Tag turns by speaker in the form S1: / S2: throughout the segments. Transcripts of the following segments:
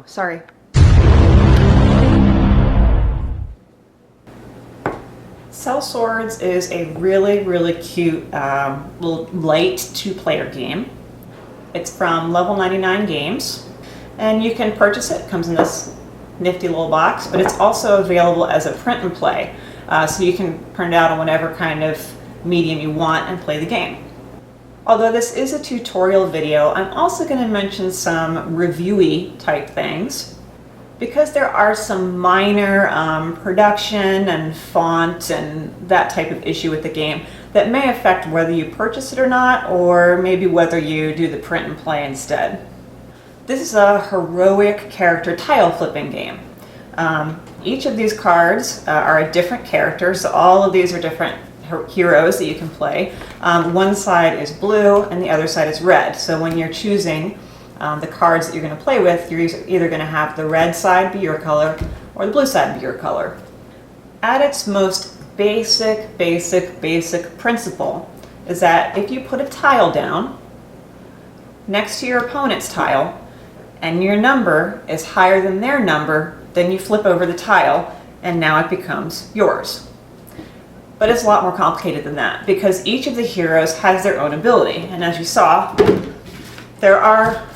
S1: Sorry. Sellswords is a really cute little light two-player game. It's from Level 99 Games, and you can purchase it. It comes in this nifty little box, but it's also available as a print and play, so you can print it out on whatever kind of medium you want and play the game. Although this is a tutorial video, I'm also going to mention some reviewy type things, because there are some minor production and font and that type of issue with the game that may affect whether you purchase it or not, or maybe whether you do the print and play instead. This is a heroic character tile flipping game. Each of these cards are a different character, so all of these are different heroes that you can play. One side is blue and the other side is red, so when you're choosing the cards that you're going to play with, you're either going to have the red side be your color or the blue side be your color. At its most basic principle is that if you put a tile down next to your opponent's tile and your number is higher than their number, then you flip over the tile and now it becomes yours. But it's a lot more complicated than that, because each of the heroes has their own ability, and as you saw, there are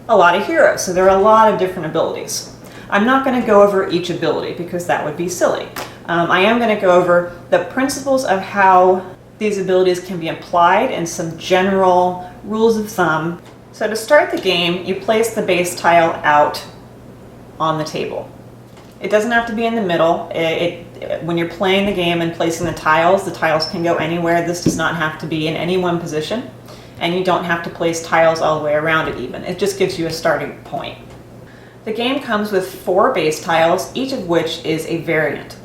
S1: a lot of heroes, so there are a lot of different abilities. I'm not going to go over each ability because that would be silly. I am going to go over the principles of how these abilities can be applied and some general rules of thumb. So to start the game, you place the base tile out on the table. It doesn't have to be in the middle. When you're playing the game and placing the tiles can go anywhere. This does not have to be in any one position, and you don't have to place tiles all the way around it even. It just gives you a starting point. The game comes with 4 base tiles, each of which is a variant.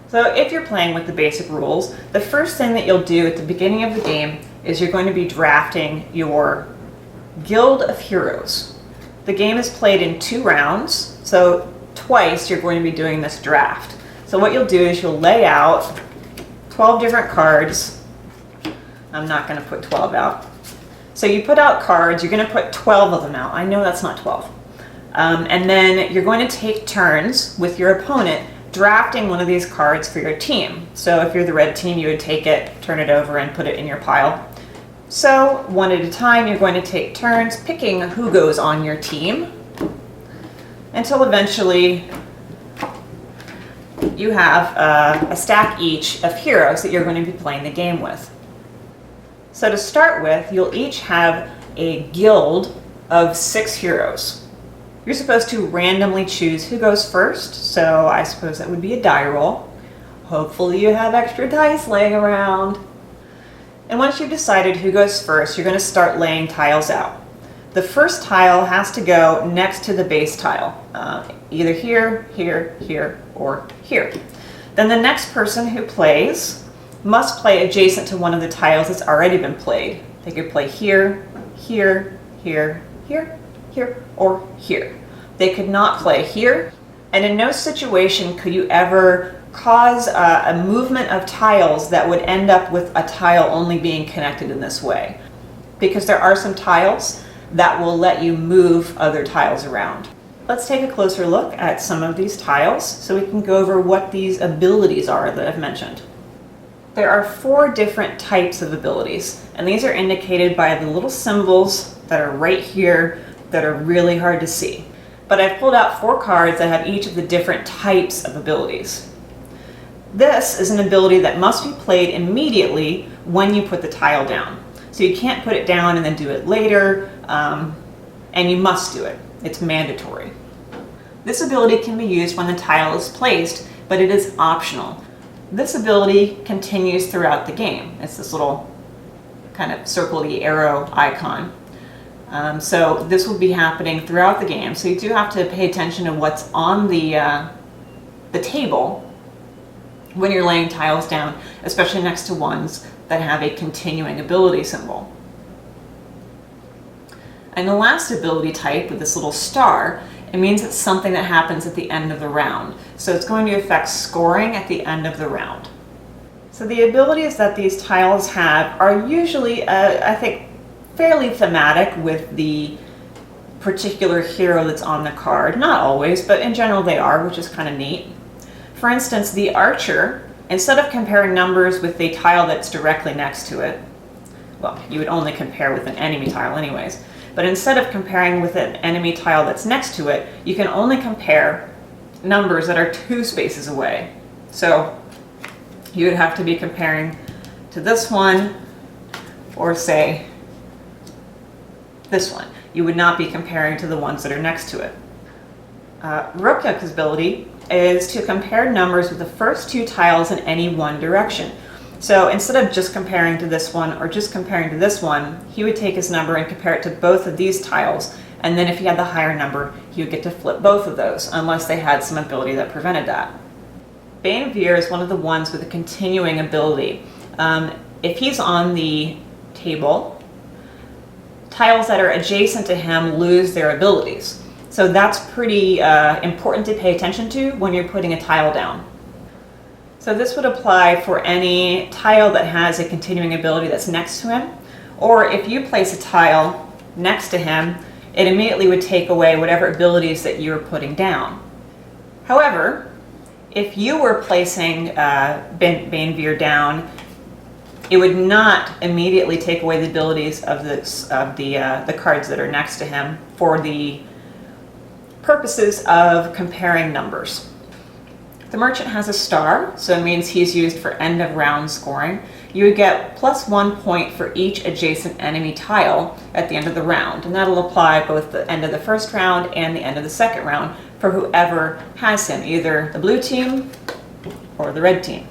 S1: So if you're playing with the basic rules, the first thing that you'll do at the beginning of the game is you're going to be drafting your guild of heroes. The game is played in 2 rounds, so twice you're going to be doing this draft. So what you'll do is you'll lay out 12 different cards. I'm not going to put 12 out. So you put out cards, you're going to put 12 of them out. I know that's not 12. And then you're going to take turns with your opponent drafting one of these cards for your team. So if you're the red team, you would take it, turn it over, and put it in your pile. So one at a time, you're going to take turns picking who goes on your team until eventually you have a stack each of heroes that you're going to be playing the game with. So to start with, you'll each have a guild of 6 heroes. You're supposed to randomly choose who goes first, so I suppose that would be a die roll. Hopefully you have extra dice laying around. And once you've decided who goes first, you're going to start laying tiles out. The first tile has to go next to the base tile, either here, here, here, or here. Then the next person who plays must play adjacent to one of the tiles that's already been played. They could play here, here, here, here, here, or here. They could not play here, and in no situation could you ever cause a movement of tiles that would end up with a tile only being connected in this way, because there are some tiles that will let you move other tiles around. Let's take a closer look at some of these tiles so we can go over what these abilities are that I've mentioned. There are 4 different types of abilities, and these are indicated by the little symbols that are right here that are really hard to see. But I've pulled out 4 cards that have each of the different types of abilities. This is an ability that must be played immediately when you put the tile down. So you can't put it down and then do it later, and you must do it. It's mandatory. This ability can be used when the tile is placed, but it is optional. This ability continues throughout the game. It's this little kind of circle-y arrow icon. So this will be happening throughout the game. So you do have to pay attention to what's on the table when you're laying tiles down, especially next to ones that have a continuing ability symbol. And the last ability type with this little star, it means it's something that happens at the end of the round. So it's going to affect scoring at the end of the round. So the abilities that these tiles have are usually, I think, fairly thematic with the particular hero that's on the card. Not always, but in general they are, which is kind of neat. For instance, the archer, instead of comparing numbers with the tile that's directly next to it, well, you would only compare with an enemy tile anyways, but instead of comparing with an enemy tile that's next to it, you can only compare numbers that are 2 spaces away. So you would have to be comparing to this one, or say this one. You would not be comparing to the ones that are next to it. Rokyuk's ability is to compare numbers with the first 2 tiles in any one direction. So instead of just comparing to this one or just comparing to this one, he would take his number and compare it to both of these tiles, and then if he had the higher number, he would get to flip both of those, unless they had some ability that prevented that. Bane Veer is one of the ones with a continuing ability. If he's on the table, tiles that are adjacent to him lose their abilities. So that's pretty important to pay attention to when you're putting a tile down. So this would apply for any tile that has a continuing ability that's next to him, or if you place a tile next to him, it immediately would take away whatever abilities that you were putting down. However, if you were placing Bane Veer down, it would not immediately take away the abilities of the cards that are next to him for the purposes of comparing numbers. The merchant has a star, so it means he's used for end of round scoring. You would get +1 point for each adjacent enemy tile at the end of the round, and that'll apply both the end of the first round and the end of the second round for whoever has him, either the blue team or the red team.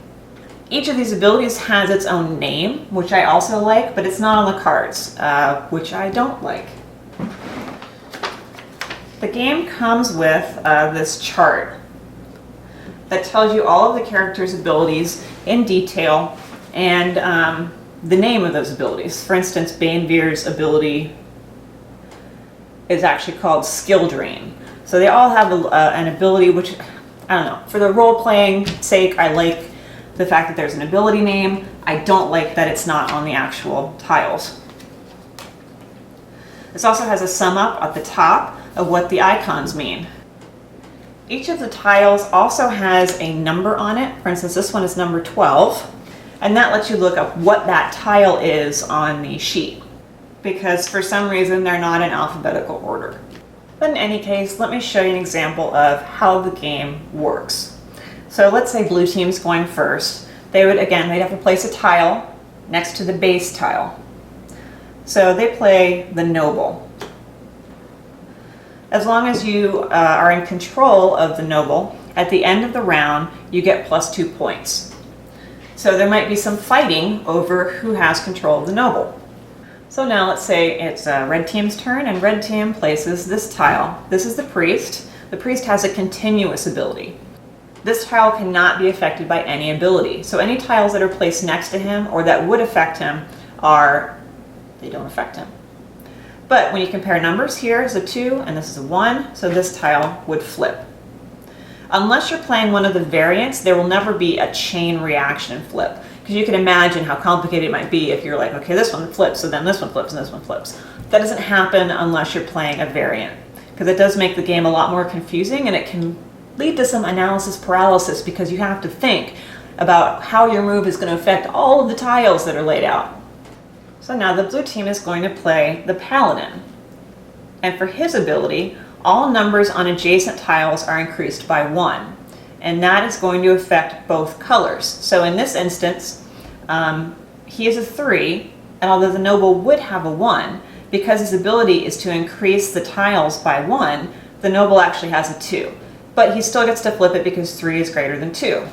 S1: Each of these abilities has its own name, which I also like, but it's not on the cards, which I don't like. The game comes with this chart that tells you all of the characters' abilities in detail and the name of those abilities. For instance, Bane Veer's ability is actually called Skill Drain. So they all have an ability which, I don't know, for the role-playing sake, I like the fact that there's an ability name. I don't like that it's not on the actual tiles. This also has a sum up at the top of what the icons mean. Each of the tiles also has a number on it. For instance, this one is number 12, and that lets you look up what that tile is on the sheet, because for some reason they're not in alphabetical order. But in any case, let me show you an example of how the game works. So let's say blue team's going first. They'd have to place a tile next to the base tile. So they play the noble. As long as you are in control of the noble, at the end of the round, you get +2 points. So there might be some fighting over who has control of the noble. So now let's say it's red team's turn, and red team places this tile. This is the priest. The priest has a continuous ability. This tile cannot be affected by any ability. So any tiles that are placed next to him or that would affect him they don't affect him. But when you compare numbers, here is a 2 and this is a 1, so this tile would flip. Unless you're playing one of the variants, there will never be a chain reaction flip. Because you can imagine how complicated it might be if you're like, okay, this one flips, so then this one flips, and this one flips. That doesn't happen unless you're playing a variant, because it does make the game a lot more confusing, and it can lead to some analysis paralysis because you have to think about how your move is going to affect all of the tiles that are laid out. So now the blue team is going to play the paladin. And for his ability, all numbers on adjacent tiles are increased by 1. And that is going to affect both colors. So in this instance, he is a 3, and although the noble would have a 1, because his ability is to increase the tiles by 1, the noble actually has a 2. But he still gets to flip it because 3 is greater than 2.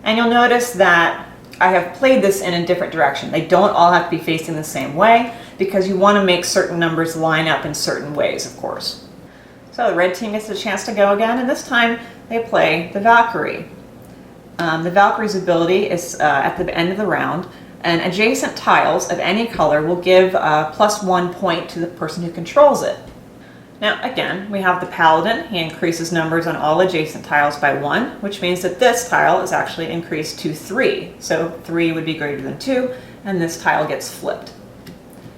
S1: And you'll notice that I have played this in a different direction. They don't all have to be facing the same way because you want to make certain numbers line up in certain ways, of course. So the red team gets a chance to go again, and this time they play the Valkyrie. The Valkyrie's ability is at the end of the round, and adjacent tiles of any color will give +1 point to the person who controls it. Now again, we have the paladin. He increases numbers on all adjacent tiles by 1, which means that this tile is actually increased to 3. So 3 would be greater than 2, and this tile gets flipped.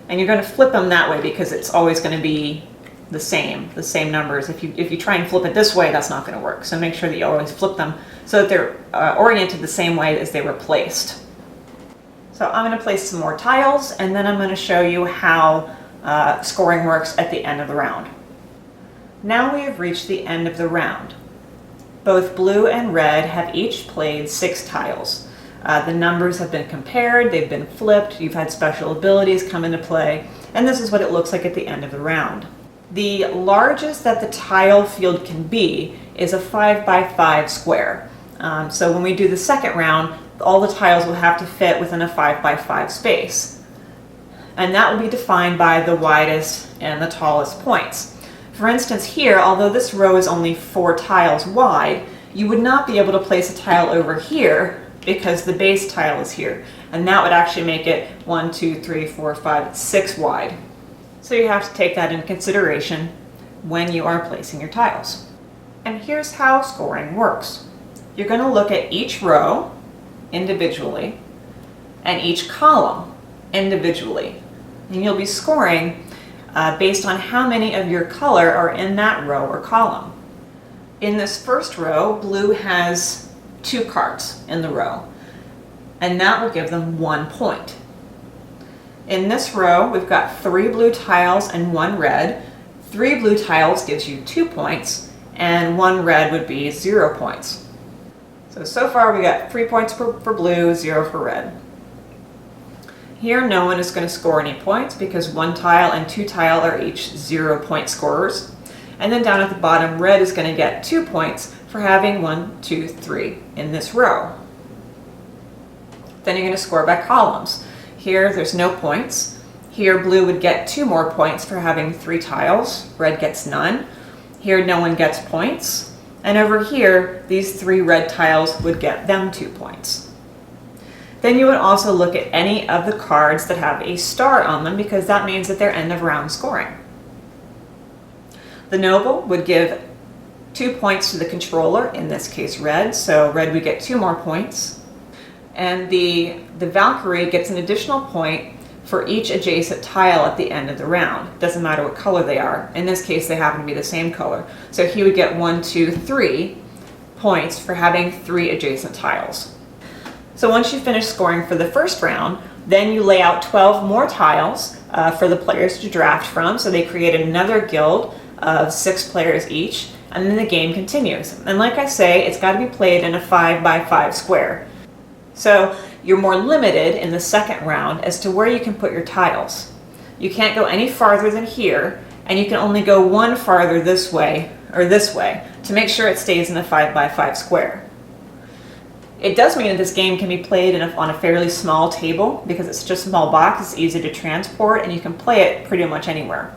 S1: And you're going to flip them that way because it's always going to be the same numbers. If you try and flip it this way, that's not going to work. So make sure that you always flip them so that they're oriented the same way as they were placed. So I'm going to place some more tiles, and then I'm going to show you how scoring works at the end of the round. Now we have reached the end of the round. Both blue and red have each played 6 tiles. The numbers have been compared, they've been flipped, you've had special abilities come into play, and this is what it looks like at the end of the round. The largest that the tile field can be is a 5 by 5 square. So when we do the second round, all the tiles will have to fit within a 5 by 5 space. And that will be defined by the widest and the tallest points. For instance here, although this row is only 4 tiles wide, you would not be able to place a tile over here because the base tile is here. And that would actually make it 1, 2, 3, 4, 5, 6 wide. So you have to take that into consideration when you are placing your tiles. And here's how scoring works. You're going to look at each row individually and each column individually. And you'll be scoring based on how many of your color are in that row or column. In this first row, blue has 2 cards in the row, and that will give them 1 point. In this row, we've got 3 blue tiles and 1 red. 3 blue tiles gives you 2 points, and 1 red would be 0 points. So far we got 3 points for blue, 0 for red. Here no one is going to score any points because 1 tile and 2 tile are each 0 point scorers. And then down at the bottom, red is going to get 2 points for having 1, 2, 3 in this row. Then you're going to score by columns. Here there's no points. Here blue would get 2 more points for having 3 tiles. Red gets none. Here no one gets points. And over here, these 3 red tiles would get them 2 points. Then you would also look at any of the cards that have a star on them because that means that they're end of round scoring. The noble would give 2 points to the controller, in this case red, so red would get 2 more points. And the Valkyrie gets an additional point for each adjacent tile at the end of the round. It doesn't matter what color they are. In this case, they happen to be the same color. So he would get 1, 2, 3 points for having 3 adjacent tiles. So once you finish scoring for the first round, then you lay out 12 more tiles for the players to draft from. So they create another guild of 6 players each, and then the game continues. And like I say, it's got to be played in a 5 by 5 square. So you're more limited in the second round as to where you can put your tiles. You can't go any farther than here, and you can only go 1 farther this way or this way to make sure it stays in a 5 by 5 square. It does mean that this game can be played on a fairly small table because it's just a small box, it's easy to transport, and you can play it pretty much anywhere.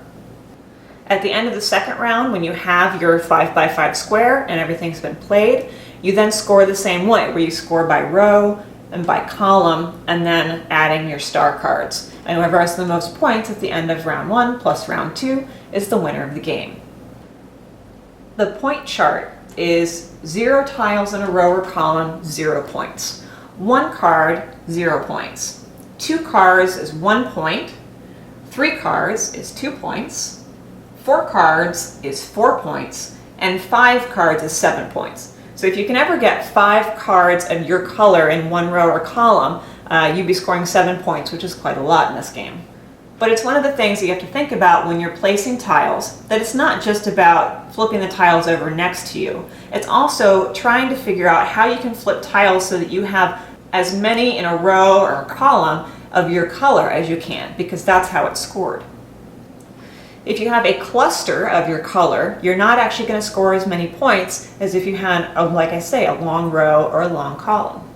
S1: At the end of the second round, when you have your 5 by 5 square and everything's been played, you then score the same way, where you score by row and by column, and then adding your star cards. And whoever has the most points at the end of round 1 plus round 2 is the winner of the game. The point chart is 0 tiles in a row or column, 0 points. 1 card, 0 points. 2 cards is 1 point. 3 cards is 2 points. 4 cards is 4 points. And 5 cards is 7 points. So if you can ever get 5 cards of your color in 1 row or column, you'd be scoring 7 points, which is quite a lot in this game. But it's one of the things you have to think about when you're placing tiles, that it's not just about flipping the tiles over next to you. It's also trying to figure out how you can flip tiles so that you have as many in a row or a column of your color as you can, because that's how it's scored. If you have a cluster of your color, you're not actually going to score as many points as if you had, like I say, a long row or a long column.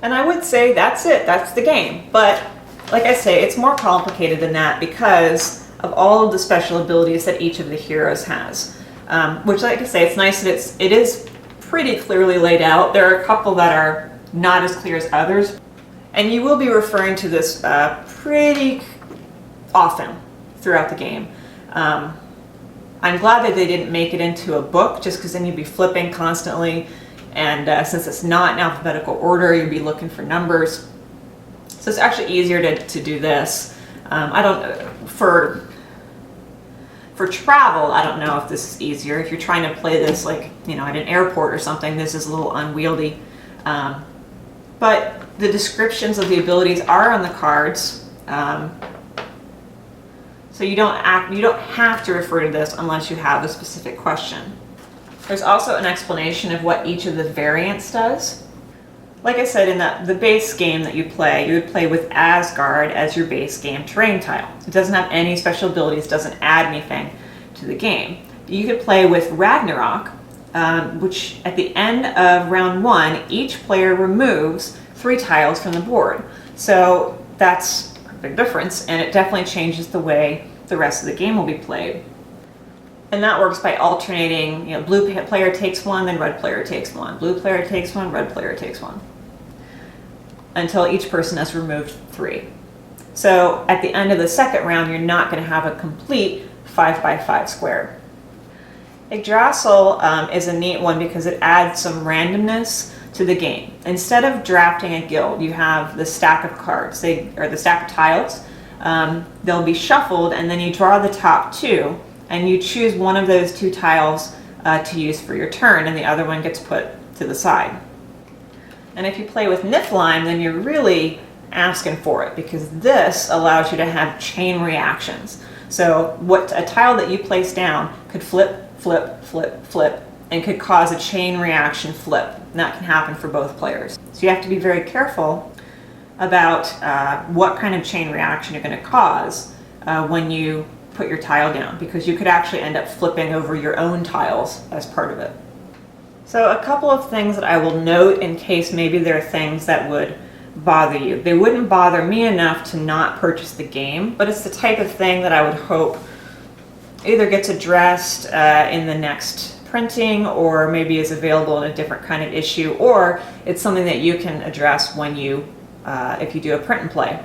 S1: And I would say that's it, that's the game. But like I say, it's more complicated than that because of all of the special abilities that each of the heroes has. Which, like I say, it's nice that it is pretty clearly laid out. There are a couple that are not as clear as others. And you will be referring to this pretty often throughout the game. I'm glad that they didn't make it into a book, just because then you'd be flipping constantly, and since it's not in alphabetical order, you'd be looking for numbers. So it's actually easier to do this. I don't, for travel, I don't know if this is easier. If you're trying to play this like, at an airport or something, this is a little unwieldy. But the descriptions of the abilities are on the cards. So you don't have to refer to this unless you have a specific question. There's also an explanation of what each of the variants does. Like I said, in the base game that you would play with Asgard as your base game terrain tile. It doesn't have any special abilities, doesn't add anything to the game. You could play with Ragnarok, which at the end of round 1, each player removes 3 tiles from the board. So that's a big difference, and it definitely changes the way the rest of the game will be played. And that works by alternating, blue player takes 1, then red player takes 1. Blue player takes 1, red player takes 1. Until each person has removed 3. So at the end of the second round, you're not going to have a complete 5x5 square. Yggdrasil is a neat one because it adds some randomness to the game. Instead of drafting a guild, you have the stack of cards, or the stack of tiles. They'll be shuffled, and then you draw the top 2, and you choose one of those 2 tiles to use for your turn, and the other one gets put to the side. And if you play with Niflheim, then you're really asking for it, because this allows you to have chain reactions. So a tile that you place down could flip, flip, flip, flip, and could cause a chain reaction flip. And that can happen for both players. So you have to be very careful about what kind of chain reaction you're going to cause when you put your tile down, because you could actually end up flipping over your own tiles as part of it. So a couple of things that I will note in case maybe there are things that would bother you. They wouldn't bother me enough to not purchase the game, but it's the type of thing that I would hope either gets addressed in the next printing, or maybe is available in a different kind of issue, or it's something that you can address when you if you do a print and play.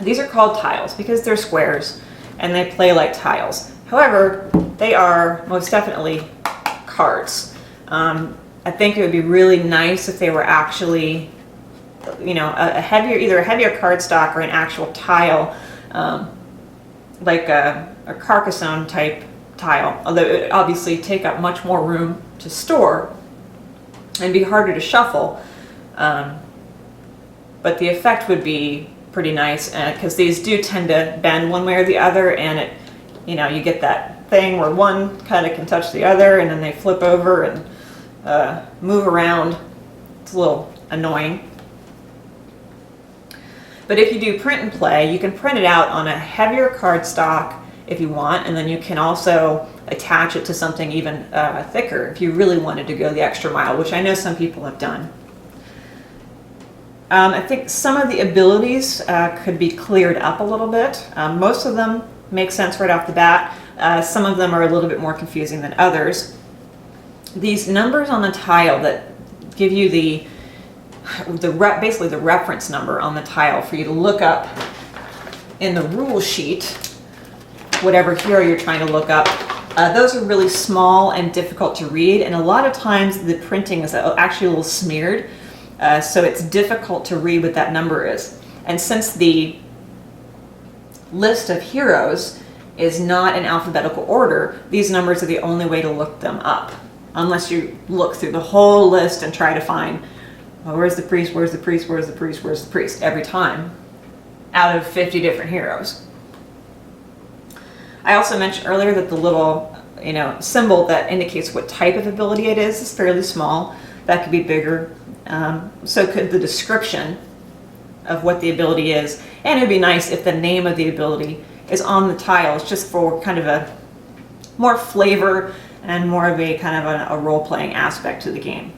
S1: These are called tiles because they're squares and they play like tiles. However, they are most definitely cards. I think it would be really nice if they were actually, either a heavier cardstock or an actual tile, like a Carcassonne type tile, although it would obviously take up much more room to store and be harder to shuffle. But the effect would be pretty nice, because these do tend to bend one way or the other, and it, you get that thing where one kind of can touch the other, and then they flip over and move around. It's a little annoying. But if you do print and play, you can print it out on a heavier cardstock if you want, and then you can also attach it to something even thicker if you really wanted to go the extra mile, which I know some people have done. I think some of the abilities could be cleared up a little bit. Most of them make sense right off the bat. Some of them are a little bit more confusing than others. These numbers on the tile that give you basically the reference number on the tile for you to look up in the rule sheet, whatever hero you're trying to look up, those are really small and difficult to read, and a lot of times the printing is actually a little smeared. So it's difficult to read what that number is. And since the list of heroes is not in alphabetical order, these numbers are the only way to look them up. Unless you look through the whole list and try to find, well, where's the priest, where's the priest, where's the priest, where's the priest, every time, out of 50 different heroes. I also mentioned earlier that the little symbol that indicates what type of ability it is fairly small. That could be bigger. So could the description of what the ability is, and it'd be nice if the name of the ability is on the tiles, just for kind of a more flavor and more of a kind of a role-playing aspect to the game.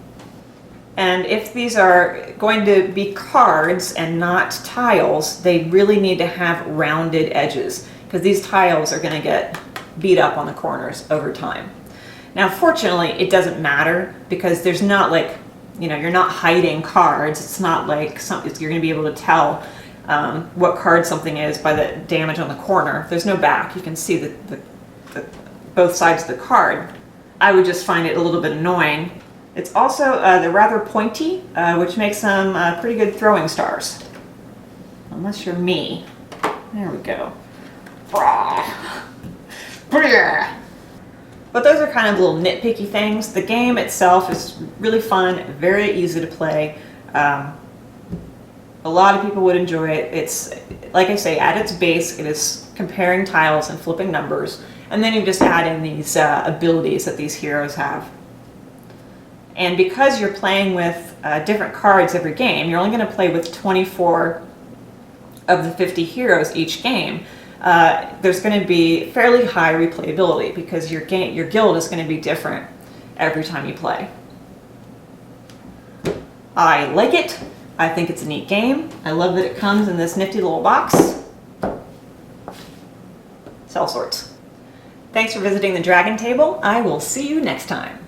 S1: And if these are going to be cards and not tiles, they really need to have rounded edges, because these tiles are going to get beat up on the corners over time. Now, fortunately, it doesn't matter, because there's not like, you're not hiding cards. It's not like you're going to be able to tell what card something is by the damage on the corner. There's no back. You can see the both sides of the card. I would just find it a little bit annoying. It's also they're rather pointy, which makes them pretty good throwing stars. Unless you're me. There we go. But those are kind of little nitpicky things. The game itself is really fun, very easy to play. A lot of people would enjoy it. It's, like I say, at its base, it is comparing tiles and flipping numbers, and then you just add in these abilities that these heroes have. And because you're playing with different cards every game, you're only going to play with 24 of the 50 heroes each game. There's going to be fairly high replayability because your guild is going to be different every time you play. I like it. I think it's a neat game. I love that it comes in this nifty little box. Sellswords. Thanks for visiting the Dragon Table. I will see you next time.